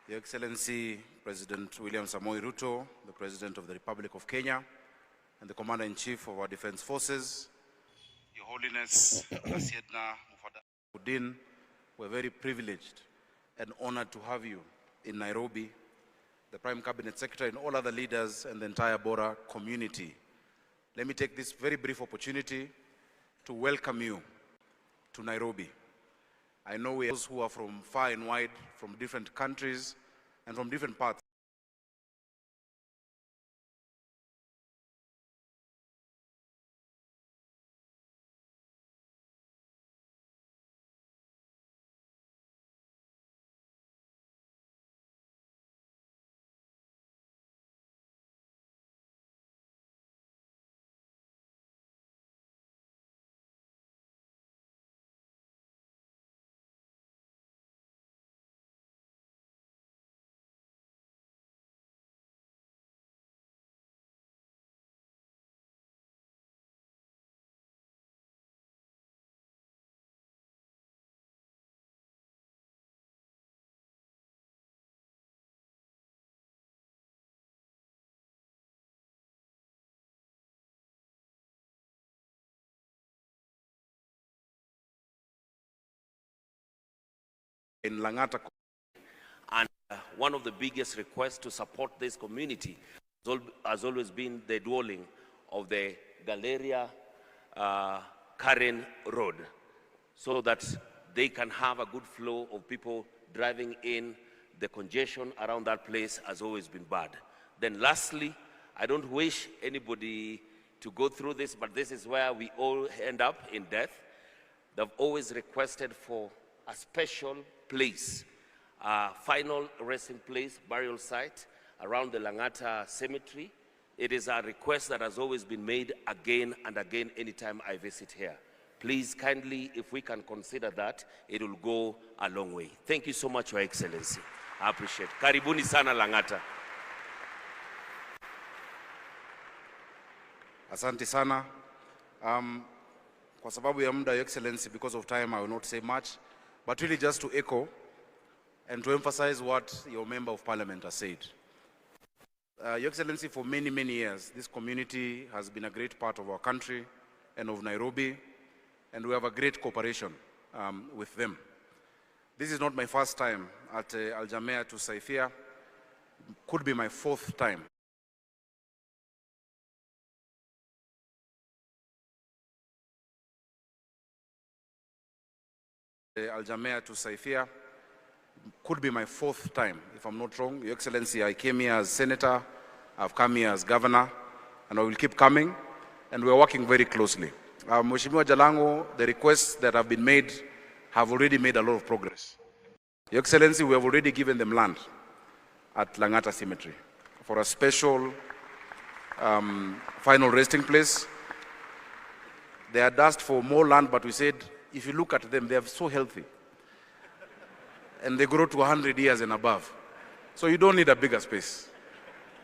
Your Excellency President William Samoei Ruto, the President of the Republic of Kenya, and the Commander-in-Chief of our Defense Forces, Your Holiness, Syedna, Mufaddal, we're very privileged and honored to have you in Nairobi, the Prime Cabinet Secretary and all other leaders and the entire Bohra community. Let me take this very brief opportunity to welcome you to Nairobi. I know we have those who are from far and wide, from different countries and from different parts. In Langata. And one of the biggest requests to support this community has always been the dwelling of the Galleria Karen Road, so that they can have a good flow of people driving in. The congestion around that place has always been bad. Then lastly, I don't wish anybody to go through this, but this is where we all end up in death. They've always requested for a special place, final resting place, burial site around the Langata cemetery. It is a request that has always been made again and again anytime I visit here. Please kindly, if we can consider that, it will go a long way. Thank you so much, Your Excellency. I appreciate it. Karibuni sana Langata. Asante sana. Kwa sababu ya muda, Your Excellency, because of time, I will not say much. But really just to echo and to emphasize what your Member of Parliament has said. Your Excellency, for many, many years, this community has been a great part of our country and of Nairobi, and we have a great cooperation with them. This is not my first time at Al-Jamea to Saifia. Could be my fourth time. Al-Jamea to Saifia, could be my fourth time, if I'm not wrong. Your Excellency, I came here as Senator, I've come here as Governor, and I will keep coming, and we're working very closely. Mheshimiwa Jalango, the requests that have been made have already made a lot of progress. Your Excellency, we have already given them land at Langata Cemetery for a special final resting place. They had asked for more land, but we said, if you look at them, they are so healthy. And they grow to 100 years and above. So you don't need a bigger space.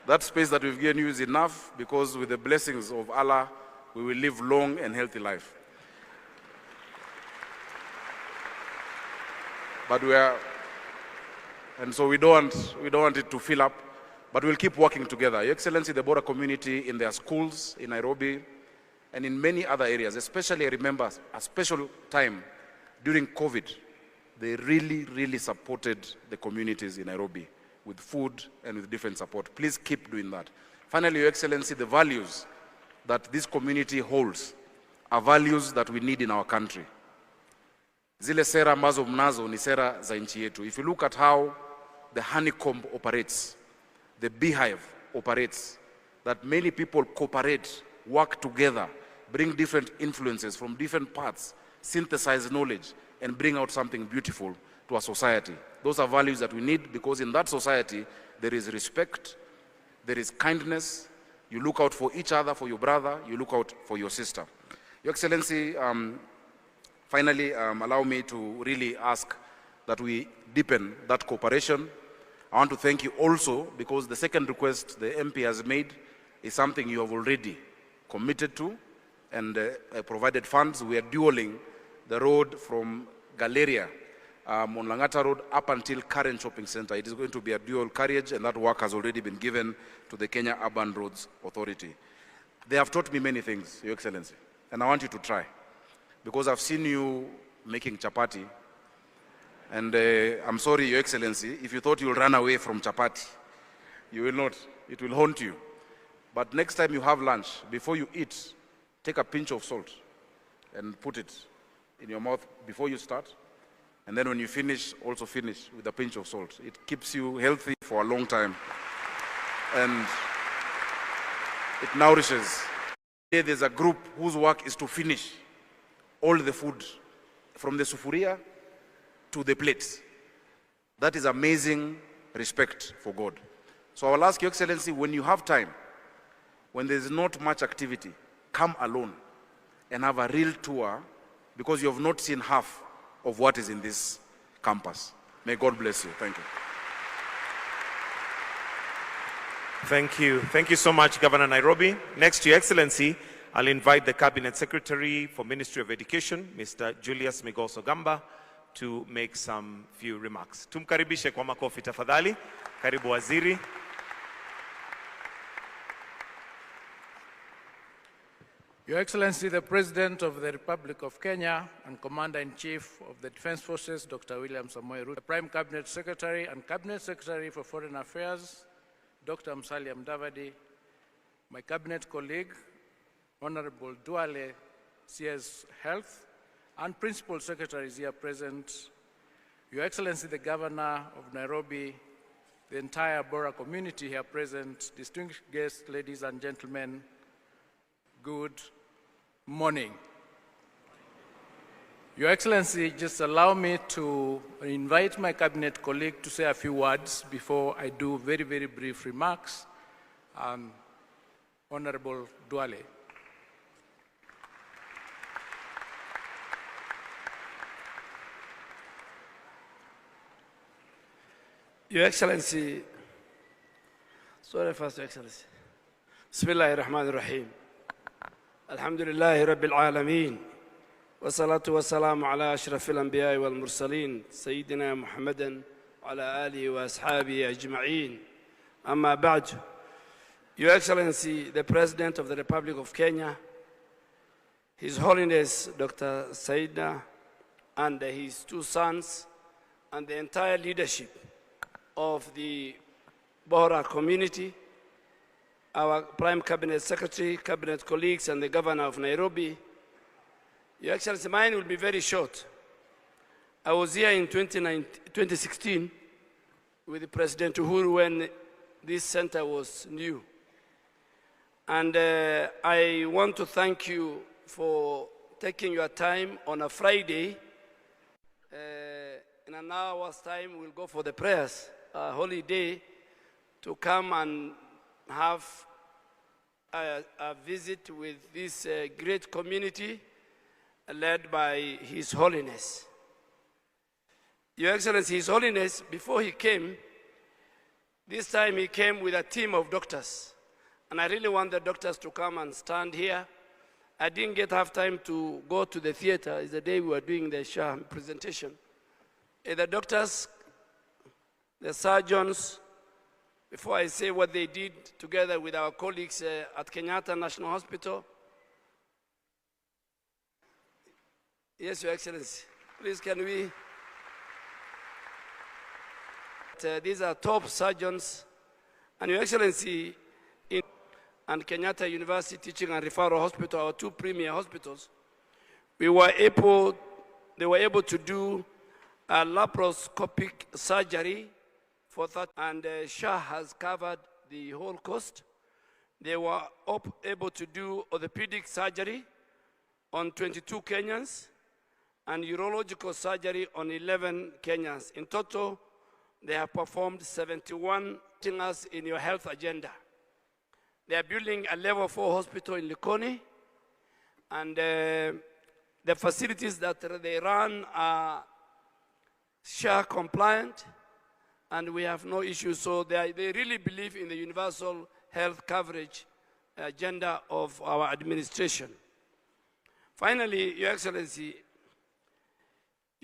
That space that we've given you is enough, because with the blessings of Allah, we will live long and healthy life. But and so we don't want it to fill up, but we'll keep working together. Your Excellency, the Bohra community in their schools in Nairobi, and in many other areas, especially I remember a special time during COVID, they really, really supported the communities in Nairobi with food and with different support. Please keep doing that. Finally, Your Excellency, the values that this community holds are values that we need in our country. Zile sera ambazo mnazo ni sera za nchi yetu. If you look at how the honeycomb operates, the beehive operates, that many people cooperate, work together, bring different influences from different parts, synthesize knowledge, and bring out something beautiful to our society. Those are values that we need, because in that society, there is respect, there is kindness. You look out for each other, for your brother, you look out for your sister. Your Excellency, finally, allow me to really ask that we deepen that cooperation. I want to thank you also, because the second request the MP has made is something you have already committed to and provided funds. We are dualing the road from Galleria on Langata Road up until Karen Shopping Center. It is going to be a dual carriage, and that work has already been given to the Kenya Urban Roads Authority. They have taught me many things, Your Excellency, and I want you to try, because I've seen you making chapati, and I'm sorry, Your Excellency, if you thought you'll run away from chapati, you will not. It will haunt you. But next time you have lunch, before you eat, take a pinch of salt and put it in your mouth before you start. And then when you finish, also finish with a pinch of salt. It keeps you healthy for a long time. And it nourishes. There's a group whose work is to finish all the food from the sufuria to the plates. That is amazing respect for God. So I will ask Your Excellency, when you have time, when there's not much activity, come alone and have a real tour, because you have not seen half of what is in this campus. May God bless you. Thank you. Thank you. Thank you so much, Governor Nairobi. Next, Your Excellency, I'll invite the Cabinet Secretary for Ministry of Education, Mr. Julius Migoso Gamba, to make some few remarks. Tumkaribishe kwa makofi tafadhali. Karibu Waziri. Your Excellency, the President of the Republic of Kenya and Commander-in-Chief of the Defense Forces, Dr. William Samoei Ruto, the Prime Cabinet Secretary and Cabinet Secretary for Foreign Affairs, Dr. Musalia Mudavadi, my Cabinet colleague, Honorable Duale, CS Health, and Principal Secretaries here present, Your Excellency, the Governor of Nairobi, the entire Bohra community here present, distinguished guests, ladies and gentlemen, good morning. Your Excellency, just allow me to invite my Cabinet colleague to say a few words before I do very, very brief remarks. Honorable Duale. Your Excellency, sorry, First Your Excellency. Bismillahirrahmanirrahim. Alhamdulillahi Rabbil Alameen. والصلاة والسلام على أشرف الأنبياء والمرسلين سيدنا محمد وعلى آله وأصحابه أجمعين. أما بعد, Your Excellency, the President of the Republic of Kenya, His Holiness Dr. Syedna, and his two sons, and the entire leadership of the Bohra community, our Prime Cabinet Secretary, Cabinet colleagues, and the Governor of Nairobi. Your Excellency, mine will be very short. I was here in 2016 with President Uhuru when this center was new. And I want to thank you for taking your time on a Friday. In an hour's time, we'll go for the prayers, a holy day, to come and have a visit with this great community led by His Holiness. Your Excellency, His Holiness, before he came, this time he came with a team of doctors. And I really want the doctors to come and stand here. I didn't get half time to go to the theater. It's the day we were doing the Shah presentation. The doctors, the surgeons, before I say what they did together with our colleagues at Kenyatta National Hospital. Yes, Your Excellency. Please, can we? These are top surgeons. And Your Excellency, and Kenyatta University Teaching and Referral Hospital, our two premier hospitals, they were able to do a laparoscopic surgery for that, and Shah has covered the whole cost. They were able to do orthopedic surgery on 22 Kenyans and urological surgery on 11 Kenyans. In total, they have performed 71 things in your health agenda. They are building a level 4 hospital in Likoni, and the facilities that they run are Shah compliant, and we have no issues. So they really believe in the universal health coverage agenda of our administration. Finally, Your Excellency,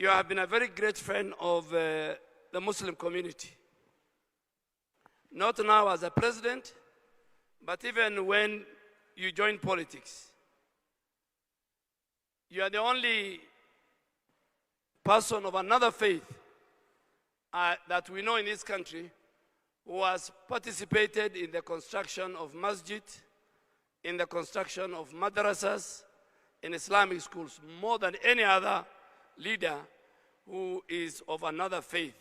you have been a very great friend of the Muslim community. Not now as a president, but even when you joined politics. You are the only person of another faith that we know in this country who has participated in the construction of masjid, in the construction of madrasas, in Islamic schools, more than any other leader who is of another faith.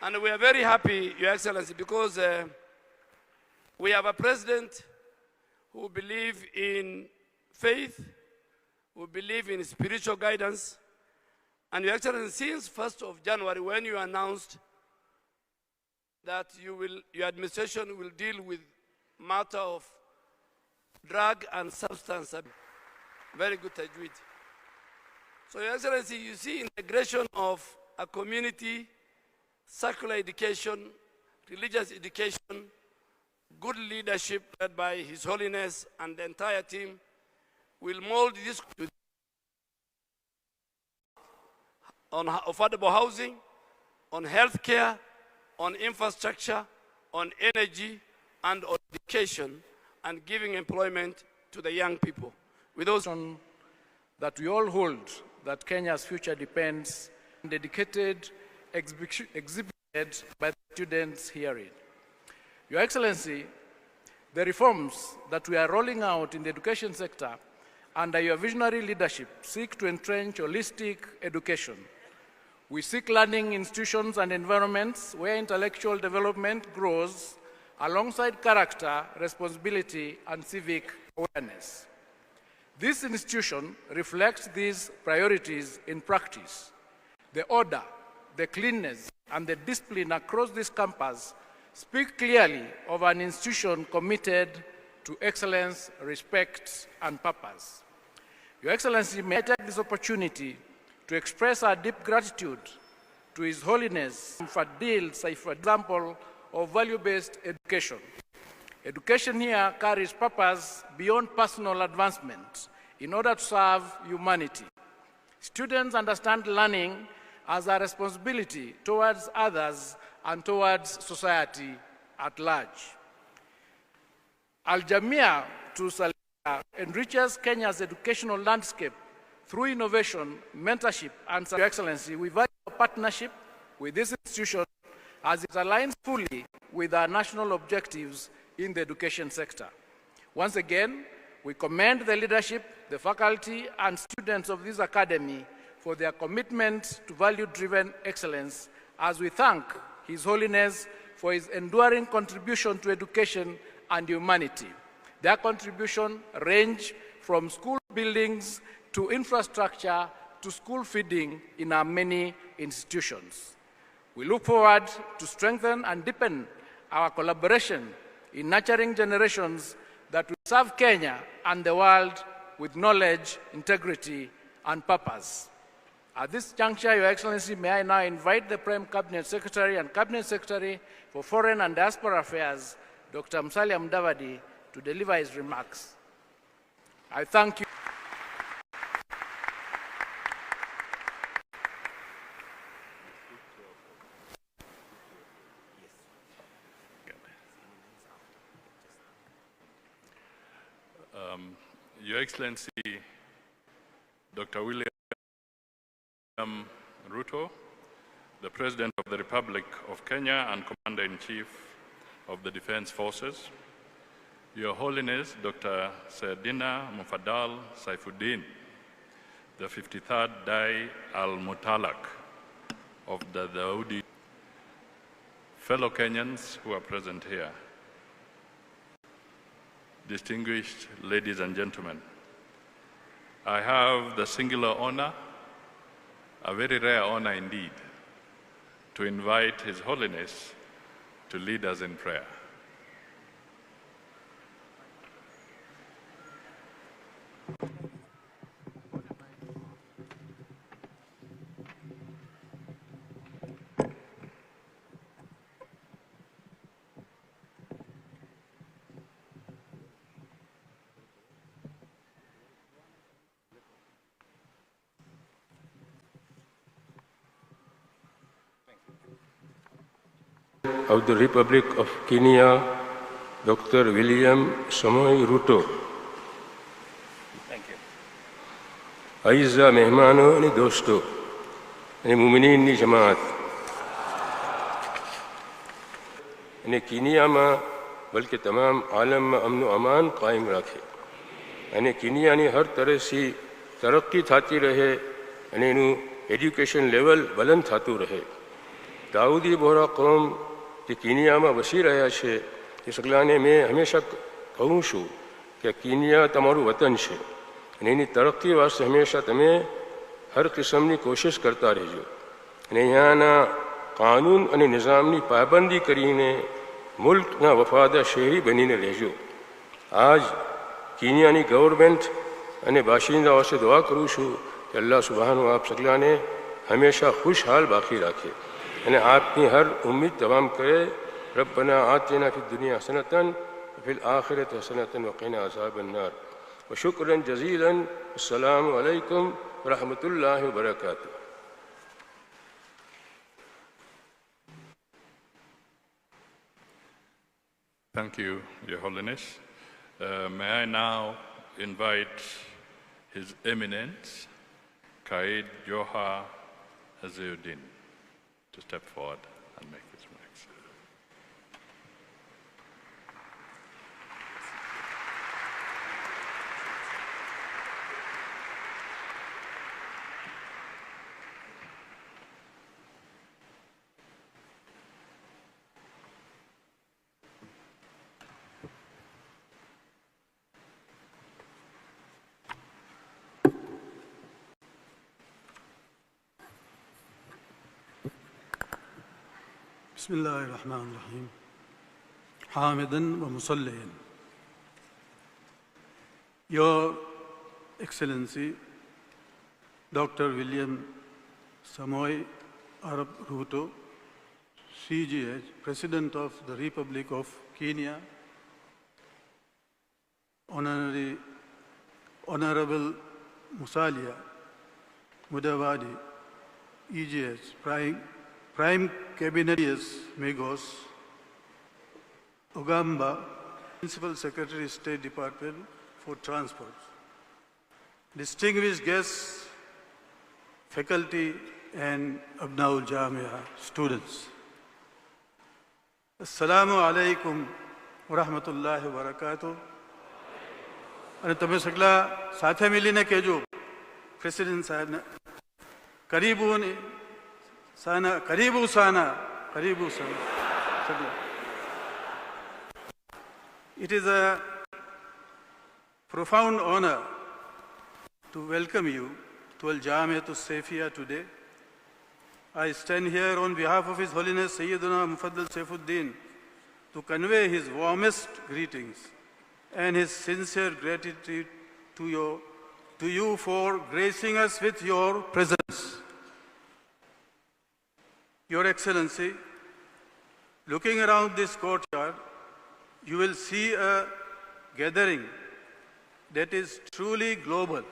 And we are very happy, Your Excellency, because we have a president who believes in faith, who believes in spiritual guidance. And Your Excellency, since 1st of January, when you announced that your administration will deal with matter of drug and substance abuse, very good tajweed. So Your Excellency, you see integration of a community, secular education, religious education, good leadership led by His Holiness and the entire team will mold this on affordable housing, on healthcare, on infrastructure, on energy, and on education, and giving employment to the young people. With those that we all hold, that Kenya's future depends on dedicated exhibited by the students herein. Your Excellency, the reforms that we are rolling out in the education sector under your visionary leadership seek to entrench holistic education. We seek learning institutions and environments where intellectual development grows alongside character, responsibility, and civic awareness. This institution reflects these priorities in practice. The order, the cleanness, and the discipline across this campus speak clearly of an institution committed to excellence, respect, and purpose. Your Excellency, may I take this opportunity to express our deep gratitude to His Holiness Mufaddal Saifuddin, example of value-based education. Education here carries purpose beyond personal advancement in order to serve humanity. Students understand learning as a responsibility towards others and towards society at large. Al-Jamia to Syedna enriches Kenya's educational landscape through innovation, mentorship, and Your Excellency, we value our partnership with this institution as it aligns fully with our national objectives in the education sector. Once again, we commend the leadership, the faculty, and students of this academy for their commitment to value-driven excellence, as we thank His Holiness for his enduring contribution to education and humanity. Their contribution range from school buildings to infrastructure to school feeding in our many institutions. We look forward to strengthen and deepen our collaboration in nurturing generations that will serve Kenya and the world with knowledge, integrity, and purpose. At this juncture, Your Excellency, may I now invite the Prime Cabinet Secretary and Cabinet Secretary for Foreign and Diaspora Affairs, Dr. Musalia Mudavadi, to deliver his remarks. I thank you. Your Excellency, Dr. William Ruto, the President of the Republic of Kenya and Commander-in-Chief of the Defense Forces, Your Holiness, Dr. Syedna Mufaddal Saifuddin, the 53rd Dai Al-Mutalak of the Dawoodi, fellow Kenyans who are present here, distinguished ladies and gentlemen, I have the singular honor, a very rare honor indeed, to invite His Holiness to lead us in prayer. of the Republic of Kenya, Dr. William Samoei Ruto. Thank you. Aizza mehmano ani dosto, ani muminin ni jamaat. Ani Kenya ma बल्कि तमाम आलम में अमन अमान कायम रखे અને કિનિયાની હર તરહથી તરક્કી થતી રહે અને એનું એજ્યુકેશન લેવલ બુલંદ થતું રહે. દાઉદી બોહરા કોમ જે કિનિયામાં વસી રહ્યા છે એ સગલાને મેં હંમેશા કહું છું કે કિનિયા તમારું વતન છે અને એની તરક્કી વાસ્તે હંમેશા તમે હર કિસ્મની કોશિશ કરતા રહેજો અને અહીંયાના કાનૂન અને નિઝામની પાબંદી કરીને મુલ્કના વફાદાર શહેરી બનીને રહેજો. આજ कीनियानी गवर्नमेंट અને બાશિંદાઓ से दुआ करूँ છું कि अल्लाह सुबहानु आप सगलाने हमेशा खुशहाल बाकी रखे અને आपकी हर उम्मीद तमाम करे. रब्बना आतिना फी दुनिया हसनतन फिल आखिरत हसनतन वक़िना अज़ाबन नार व शुक्रन जज़ीलन. अस्सलामु अलैकुम व रहमतुल्लाहि व बरकातुहू. Thank you, Your Holiness. May I now invite His Eminence, Qaid Johar Saifuddin, to step forward and make his remarks. بسم الله الرحمن الرحيم حامدا ومصليا. Your Excellency Dr. William Samoei Arap Ruto, CGH, President of the Republic of Kenya, Honorable Musalia Mudavadi, EGS, Prime Cabinetius Megos, Ogamba, Principal Secretary State Department for Transport, distinguished guests, faculty and Abnaul Jamia students. Assalamu alaikum wa rahmatullahi wa barakatuh. અને તમે સગલા સાથે મળીને કહેજો president સાહેબને કરીબુ સાના કરીબુ સાના. It is a profound honor to welcome you to Al Jamiatul Saifiya today. I stand here on behalf of His Holiness Syedna Mufaddal Saifuddin to convey his warmest greetings and his sincere gratitude to you for gracing us with your presence. Your Excellency, looking around this courtyard, you will see a gathering that is truly global.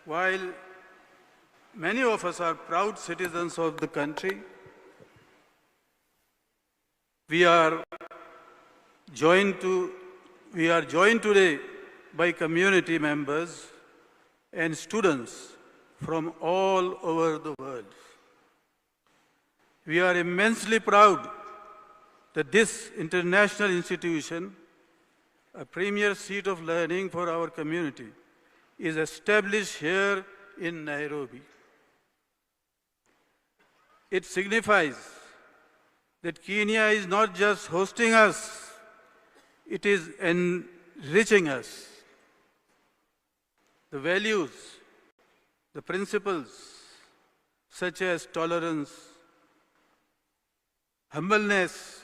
While many of us are proud citizens of the country, we are joined today by community members and students from all over the world. We are immensely proud that this international institution, a premier seat of learning for our community, is established here in Nairobi. It signifies that Kenya is not just hosting us, it is enriching us. The values, the principles, such as tolerance, humbleness,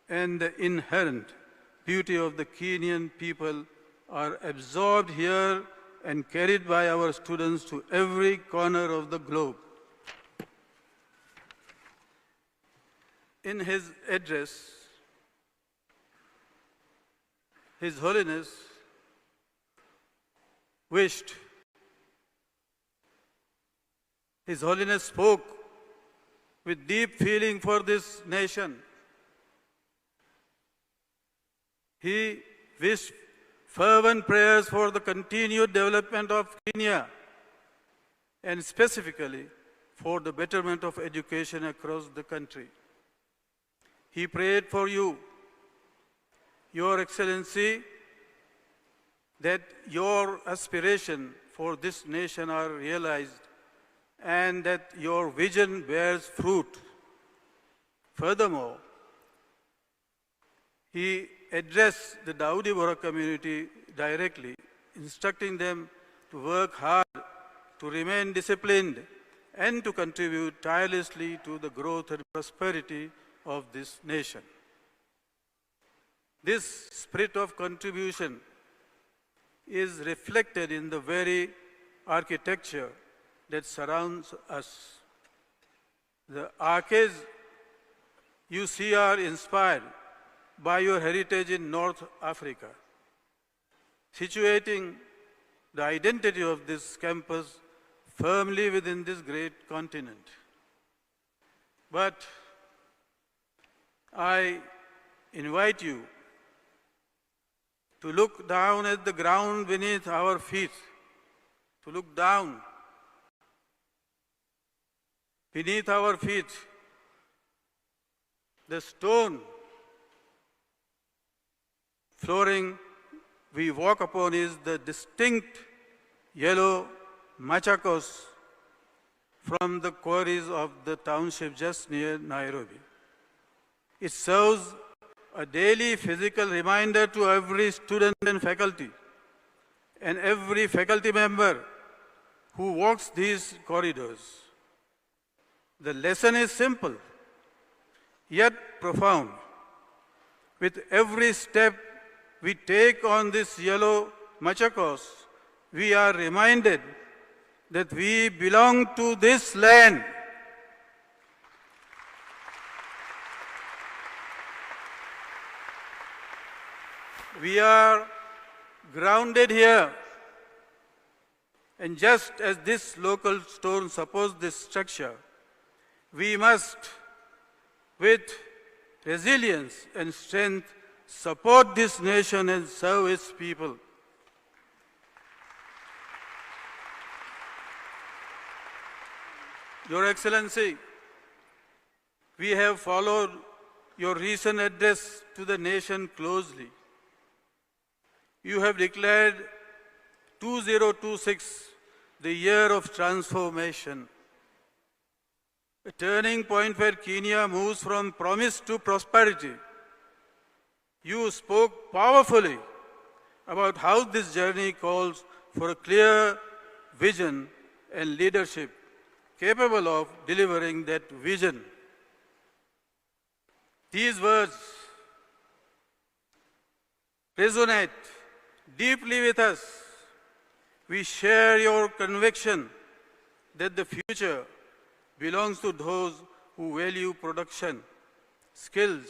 and the inherent beauty of the Kenyan people are absorbed here and carried by our students to every corner of the globe. In his address, His Holiness spoke with deep feeling for this nation. He wished fervent prayers for the continued development of Kenya and specifically for the betterment of education across the country. He prayed for you, Your Excellency, that your aspiration for this nation are realized and that your vision bears fruit. Furthermore, he addressed the Dawoodi Bohra community directly, instructing them to work hard, to remain disciplined, and to contribute tirelessly to the growth and prosperity of this nation. This spirit of contribution is reflected in the very architecture that surrounds us. The arcades you see are inspired by your heritage in North Africa, situating the identity of this campus firmly within this great continent. But I invite you to look down at the ground beneath our feet, to look down beneath our feet. The stone flooring we walk upon is the distinct yellow machakos from the quarries of the township just near Nairobi. It serves a daily physical reminder to every student and faculty, and every faculty member who walks these corridors. The lesson is simple, yet profound. With every step we take on this yellow machakos, we are reminded that we belong to this land. We are grounded here. And just as this local stone supports this structure, we must, with resilience and strength, support this nation and serve its people. Your Excellency, we have followed your recent address to the nation closely. You have declared 2026 the year of transformation, a turning point where Kenya moves from promise to prosperity. You spoke powerfully about how this journey calls for a clear vision and leadership capable of delivering that vision. These words resonate deeply with us. We share your conviction that the future belongs to those who value production, skills,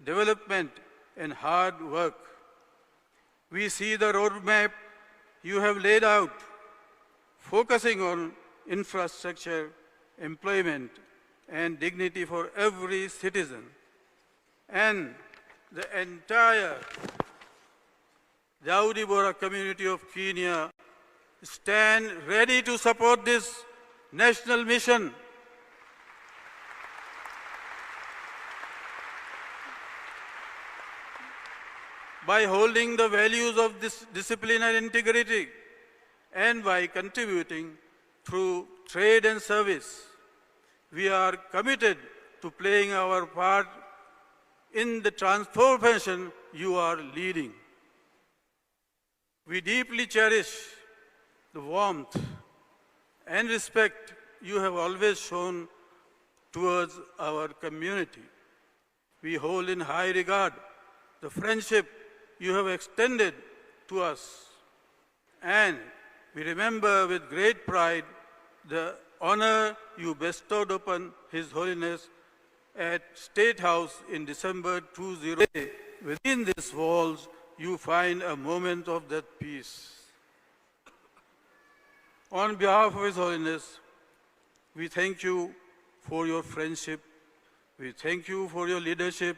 development, and hard work. We see the roadmap you have laid out, focusing on infrastructure, employment, and dignity for every citizen. And the entire Dawoodi Bohra community of Kenya stand ready to support this national mission. By holding the values of this discipline and integrity, and by contributing through trade and service, we are committed to playing our part in the transformation you are leading. We deeply cherish the warmth and respect you have always shown towards our community. We hold in high regard the friendship you have extended to us, and we remember with great pride the honor you bestowed upon His Holiness at State House in December 2008. Within these walls, you find a moment of that peace. On behalf of His Holiness, we thank you for your friendship. We thank you for your leadership,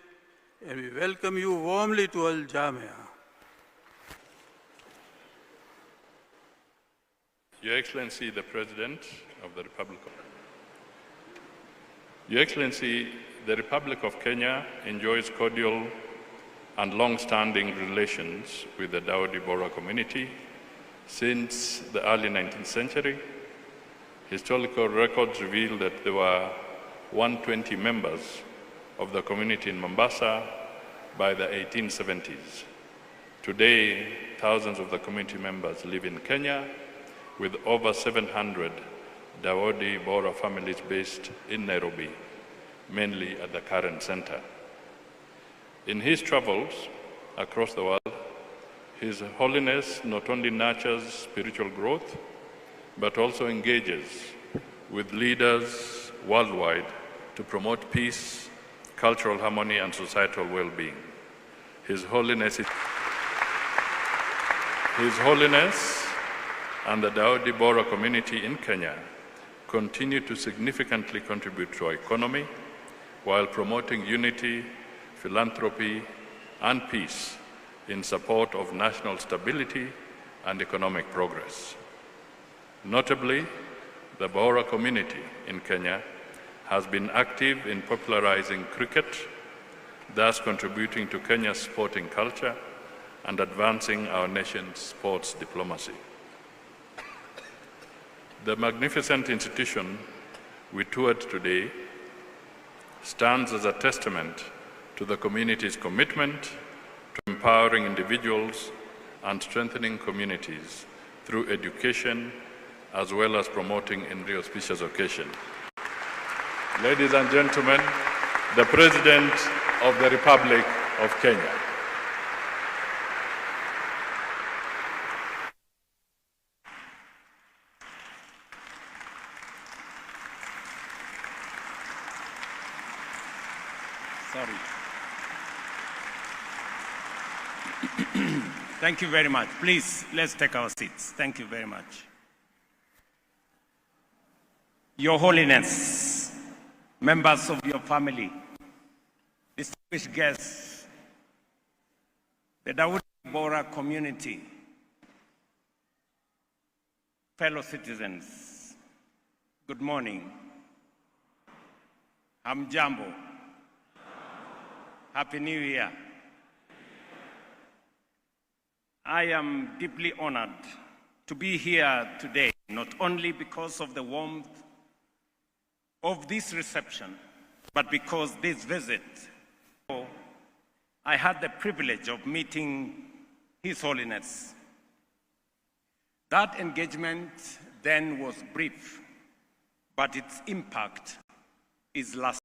and we welcome you warmly to Al Jamia. Your Excellency, the President of the Republic of Your Excellency, the Republic of Kenya enjoys cordial and long-standing relations with the Dawoodi Bohra community since the early 19th century. Historical records reveal that there were 120 members of the community in Mombasa by the 1870s. Today, thousands of the community members live in Kenya, with over 700 Dawoodi Bohra families based in Nairobi, mainly at the Karen Center. In his travels across the world, His Holiness not only nurtures spiritual growth, but also engages with leaders worldwide to promote peace, cultural harmony, and societal well-being. His Holiness and the Dawoodi Bohra community in Kenya continue to significantly contribute to our economy while promoting unity, philanthropy, and peace in support of national stability and economic progress. Notably, the Bohra community in Kenya has been active in popularizing cricket, thus contributing to Kenya's sporting culture and advancing our nation's sports diplomacy. The magnificent institution we toured today stands as a testament to the community's commitment to empowering individuals and strengthening communities through education, as well as promoting in the auspicious occasion. Ladies and gentlemen, the President of the Republic of Kenya. Sorry. Thank you very much. Please, let's take our seats. Thank you very much. Your Holiness, members of your family, distinguished guests, the Dawoodi Bohra community, fellow citizens, good morning. Hamjambo. Happy New Year. I am deeply honored to be here today, not only because of the warmth of this reception, but because this visit, I had the privilege of meeting His Holiness. That engagement then was brief, but its impact is lasting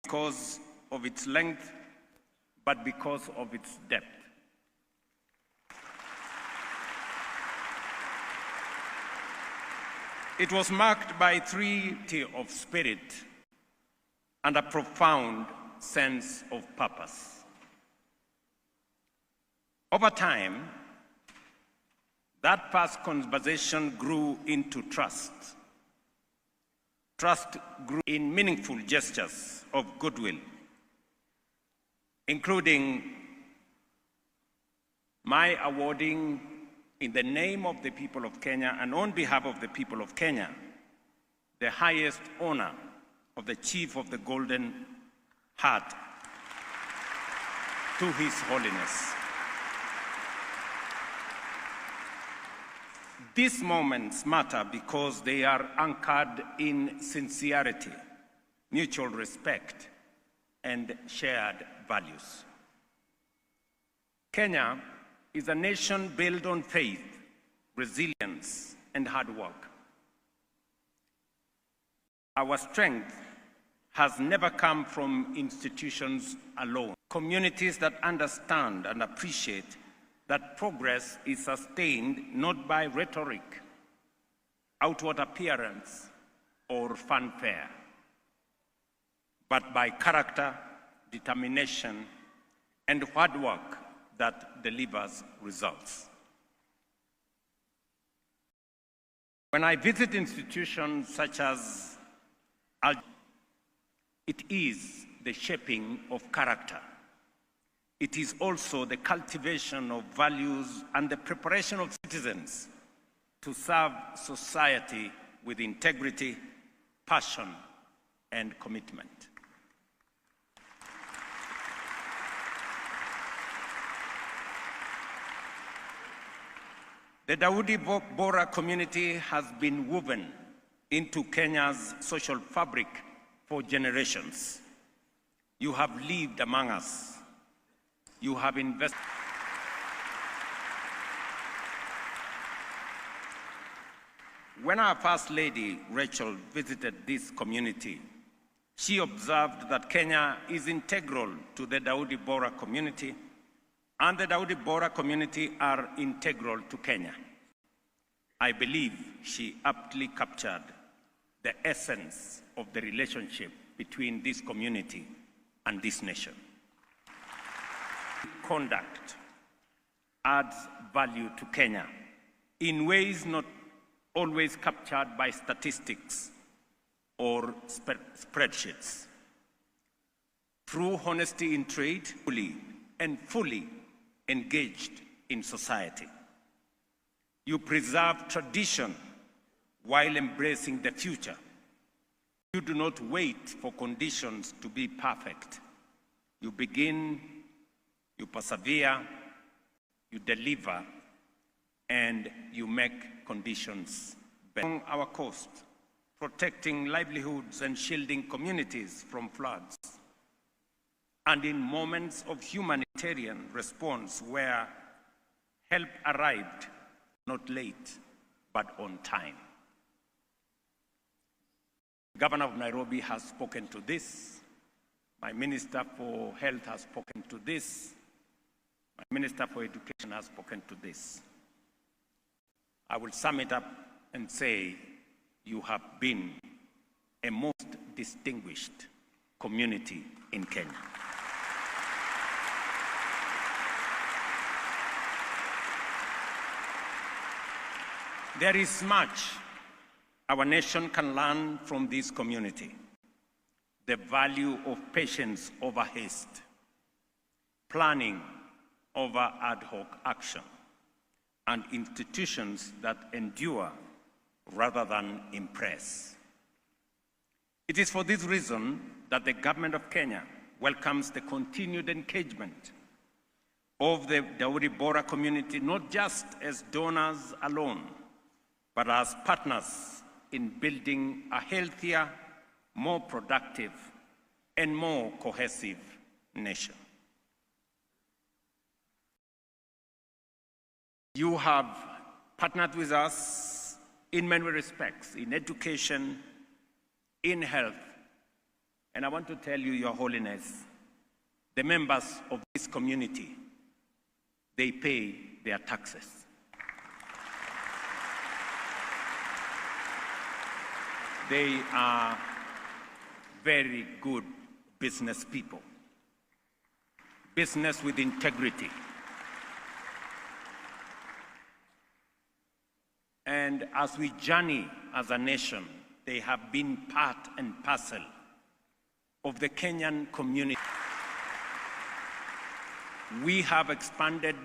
because of its length, but because of its depth. It was marked by treaty of spirit and a profound sense of purpose. Over time, that past conversation grew into trust. Trust grew in meaningful gestures of goodwill, including my awarding, in the name of the people of Kenya and on behalf of the people of Kenya, the highest honor of the Chief of the Golden Heart to His Holiness. These moments matter because they are anchored in sincerity, mutual respect, and shared values. Kenya is a nation built on faith, resilience, and hard work. Our strength has never come from institutions alone. Communities that understand and appreciate that progress is sustained not by rhetoric, outward appearance, or fanfare, but by character, determination, and hard work that delivers results. When I visit institutions such as it is the shaping of character. It is also the cultivation of values and the preparation of citizens to serve society with integrity, passion, and commitment. The Dawoodi Bohra community has been woven into Kenya's social fabric for generations. You have lived among us. You have invested. When our First Lady, Rachel, visited this community, she observed that Kenya is integral to the Dawoodi Bohra community, and the Dawoodi Bohra community are integral to Kenya. I believe she aptly captured the essence of the relationship between this community and this nation. Conduct adds value to Kenya in ways not always captured by statistics or spreadsheets. Through honesty in trade, fully engaged in society. You preserve tradition while embracing the future. You do not wait for conditions to be perfect. You begin, you persevere, you deliver, and you make conditions better. Along our coast, protecting livelihoods and shielding communities from floods. And in moments of humanitarian response where help arrived, not late, but on time. The Governor of Nairobi has spoken to this. My Minister for Health has spoken to this. My Minister for Education has spoken to this. I will sum it up and say you have been a most distinguished community in Kenya. There is much our nation can learn from this community. The value of patience over haste, planning over ad hoc action, and institutions that endure rather than impress. It is for this reason that the government of Kenya welcomes the continued engagement of the Dawoodi Bohra community, not just as donors alone, but as partners in building a healthier, more productive, and more cohesive nation. You have partnered with us in many respects, in education, in health, and I want to tell you, Your Holiness, the members of this community, they pay their taxes. They are very good business people, business with integrity. And as we journey as a nation, they have been part and parcel of the Kenyan community. We have expanded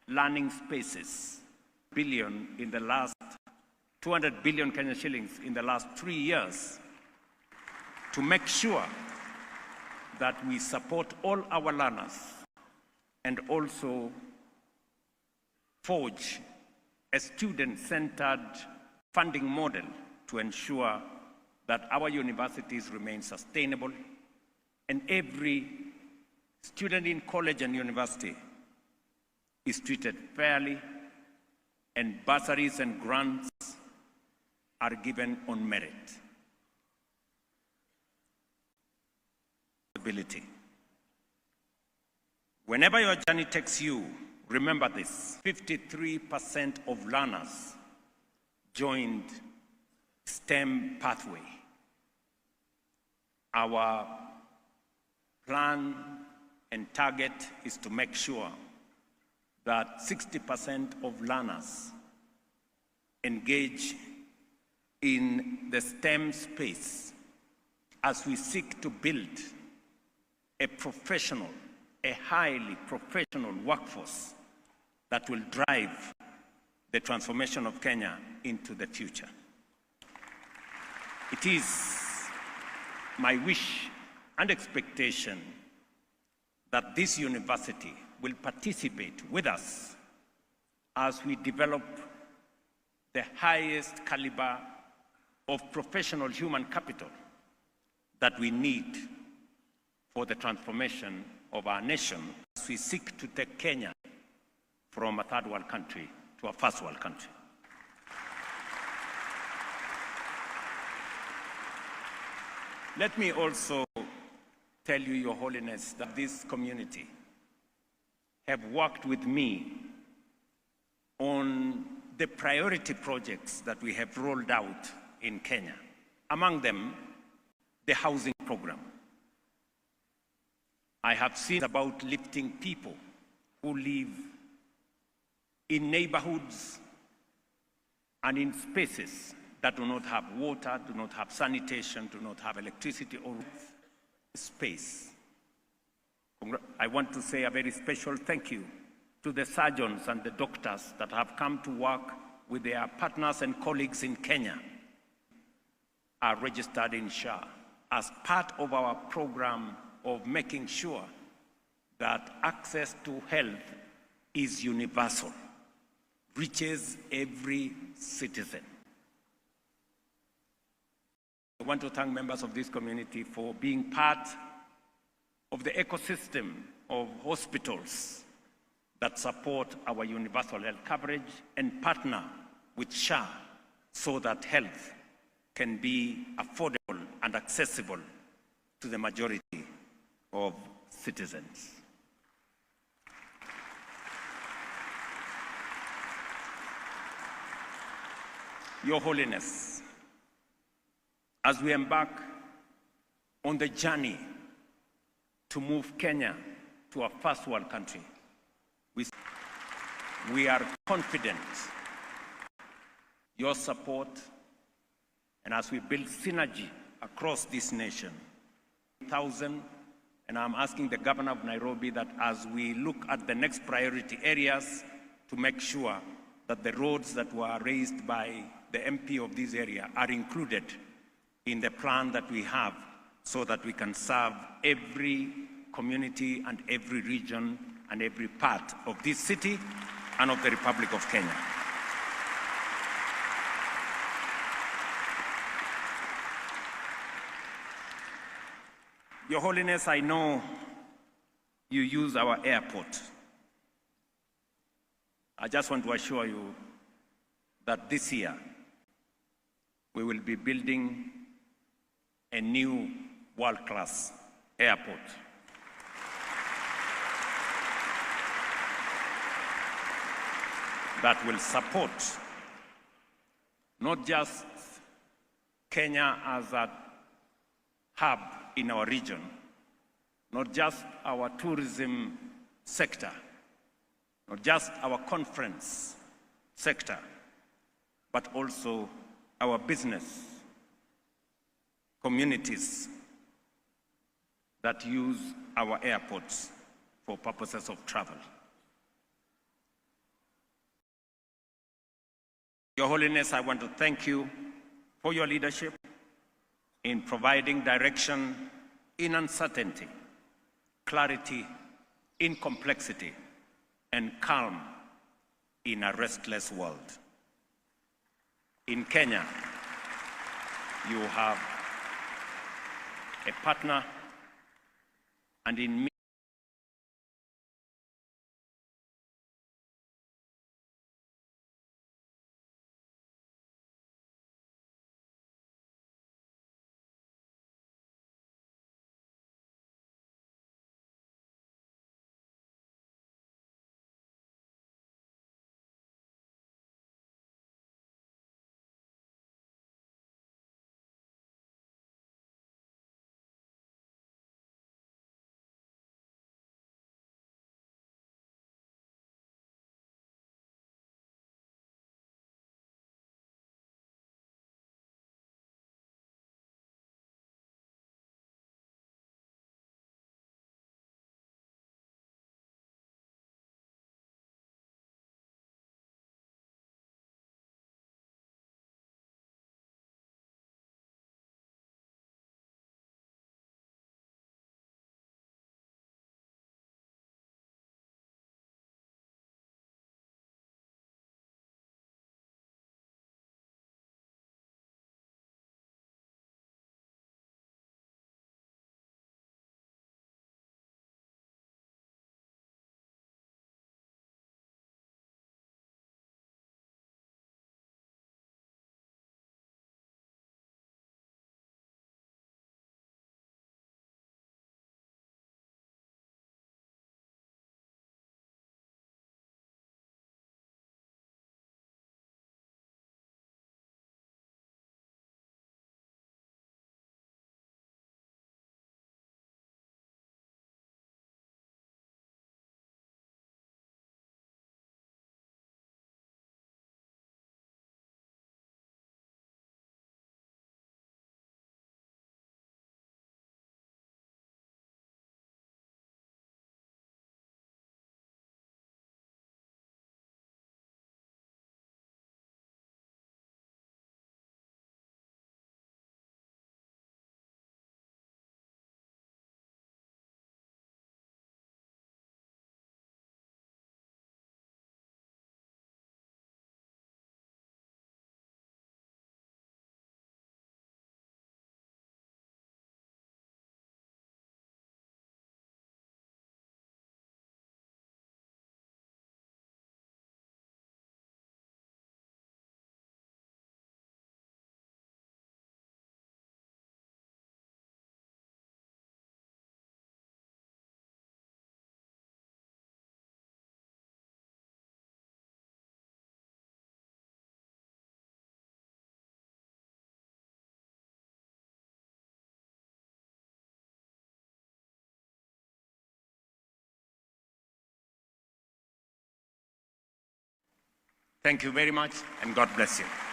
learning spaces, billion in the last 200 billion Kenyan shillings in the last 3 years to make sure that we support all our learners and also forge a student-centered funding model to ensure that our universities remain sustainable and every student in college and university is treated fairly and bursaries and grants are given on merit. Whenever your journey takes you, remember this: 53% of learners joined STEM pathway. Our plan and target is to make sure that 60% of learners engage in the STEM space as we seek to build a professional, a highly professional workforce that will drive the transformation of Kenya into the future. It is my wish and expectation that this university will participate with us as we develop the highest caliber of professional human capital that we need for the transformation of our nation as we seek to take Kenya from a third world country to a first world country. Let me also tell you, Your Holiness, that this community have worked with me on the priority projects that we have rolled out in Kenya. Among them, the housing program. I have seen about lifting people who live in neighborhoods and in spaces that do not have water, do not have sanitation, do not have electricity or space. I want to say a very special thank you to the surgeons and the doctors that have come to work with their partners and colleagues in Kenya, are registered in SHA as part of our program of making sure that access to health is universal, reaches every citizen. I want to thank members of this community for being part of the ecosystem of hospitals that support our universal health coverage and partner with SHA so that health can be affordable and accessible to the majority of citizens. Your Holiness, as we embark on the journey to move Kenya to a first world country, we are confident your support, and as we build synergy across this nation, and I'm asking the Governor of Nairobi that as we look at the next priority areas to make sure that the roads that were raised by the MP of this area are included in the plan that we have so that we can serve every community and every region and every part of this city and of the Republic of Kenya. Your Holiness, I know you use our airport. I just want to assure you that this year we will be building a new world-class airport. That will support not just Kenya as a hub in our region, not just our tourism sector, not just our conference sector, but also our business communities that use our airports for purposes of travel. Your Holiness, I want to thank you for your leadership in providing direction in uncertainty, clarity in complexity, and calm in a restless world. In Kenya, you have a partner, and in me, Thank you very much, and God bless you.